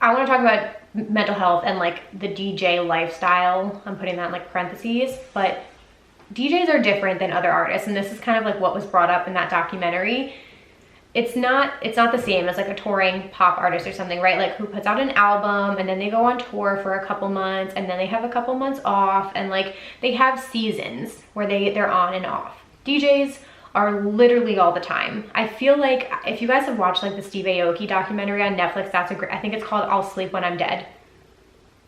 I want to talk about mental health and like the DJ lifestyle. I'm putting that in like parentheses, but DJs are different than other artists, and this is kind of like what was brought up in that documentary. It's not the same as like a touring pop artist or something, right? Like who puts out an album and then they go on tour for a couple months and then they have a couple months off, and like they have seasons where they're on and off. DJs are literally all the time. I feel like if you guys have watched like the Steve Aoki documentary on Netflix, I think it's called I'll Sleep When I'm Dead.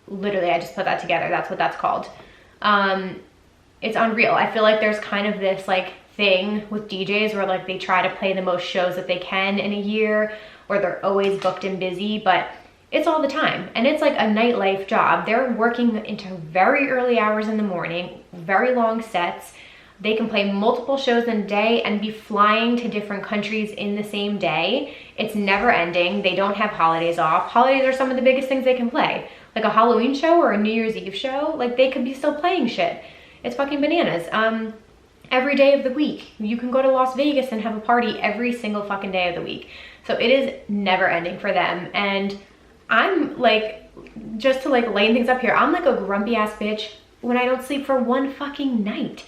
Literally, I just put that together. That's what that's called. It's unreal. I feel like there's kind of this like thing with DJs where like they try to play the most shows that they can in a year, or they're always booked and busy, but it's all the time. And it's like a nightlife job. They're working into very early hours in the morning, very long sets. They can play multiple shows in a day and be flying to different countries in the same day. It's never ending. They don't have holidays off. Holidays are some of the biggest things they can play. Like a Halloween show or a New Year's Eve show, like they could be still playing shit. It's fucking bananas. Every day of the week. You can go to Las Vegas and have a party every single fucking day of the week. So it is never ending for them. And I'm like, just to like lay things up here, I'm like a grumpy ass bitch when I don't sleep for one fucking night.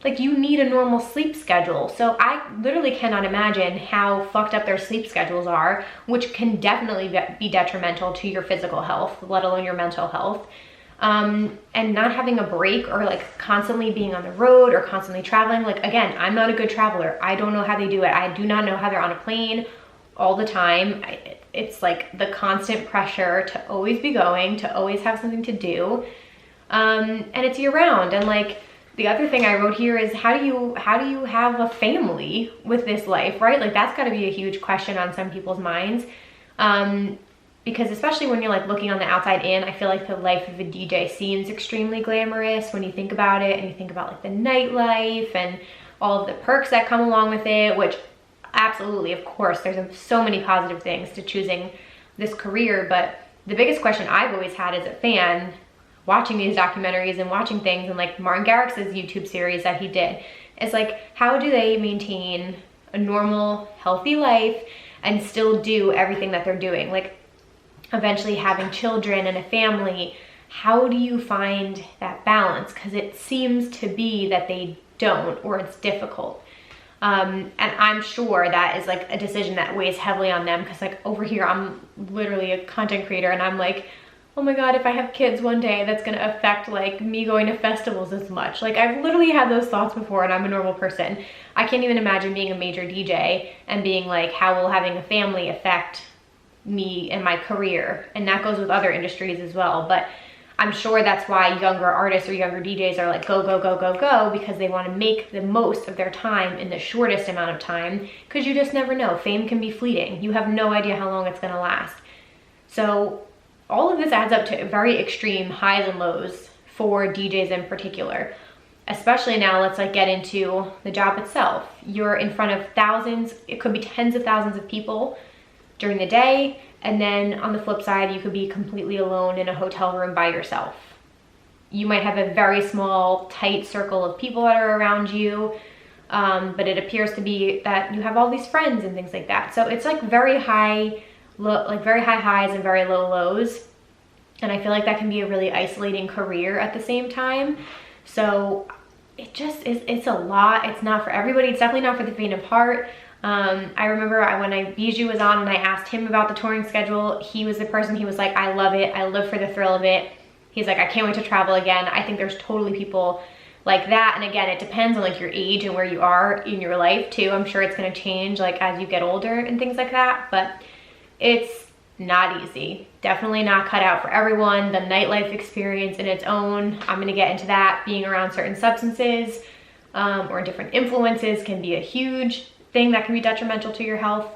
Like you need a normal sleep schedule. So I literally cannot imagine how fucked up their sleep schedules are, which can definitely be detrimental to your physical health, let alone your mental health. And not having a break, or like constantly being on the road or constantly traveling. Like again, I'm not a good traveler. I don't know how they do it. I do not know how they're on a plane all the time. It's like the constant pressure to always be going, to always have something to do. And it's year round. And like, the other thing I wrote here is how do you have a family with this life, right? Like that's got to be a huge question on some people's minds. Because especially when you're like looking on the outside in, I feel like the life of a DJ seems extremely glamorous when you think about it, and you think about like the nightlife and all of the perks that come along with it, which absolutely, of course, there's so many positive things to choosing this career. But the biggest question I've always had as a fan watching these documentaries and watching things, and like Martin Garrix's YouTube series that he did, is like, how do they maintain a normal, healthy life and still do everything that they're doing? Like eventually having children and a family. How do you find that balance? Because it seems to be that they don't, or it's difficult. And I'm sure that is like a decision that weighs heavily on them, because like over here, I'm literally a content creator and I'm like, oh my God, if I have kids one day, that's gonna affect like me going to festivals as much. Like I've literally had those thoughts before, and I'm a normal person. I can't even imagine being a major DJ and being like, how will having a family affect me and my career? And that goes with other industries as well. But I'm sure that's why younger artists or younger DJs are like, go, go, go, go, go, because they want to make the most of their time in the shortest amount of time, because you just never know. Fame can be fleeting. You have no idea how long it's gonna last. So all of this adds up to very extreme highs and lows for DJs in particular. Especially now, let's like get into the job itself. You're in front of thousands, it could be tens of thousands of people during the day, and then on the flip side, you could be completely alone in a hotel room by yourself. You might have a very small, tight circle of people that are around you, but it appears to be that you have all these friends and things like that. So it's like very high highs and very low lows. And I feel like that can be a really isolating career at the same time. So it just is, it's a lot. It's not for everybody. It's definitely not for the faint of heart. I remember when Bijou was on and I asked him about the touring schedule, he was the person, he was like, I love it. I live for the thrill of it. He's like, I can't wait to travel again. I think there's totally people like that. And again, it depends on like your age and where you are in your life too. I'm sure it's going to change like as you get older and things like that, but it's not easy. Definitely not cut out for everyone. The nightlife experience in its own, I'm going to get into that. Being around certain substances or different influences can be a huge thing that can be detrimental to your health.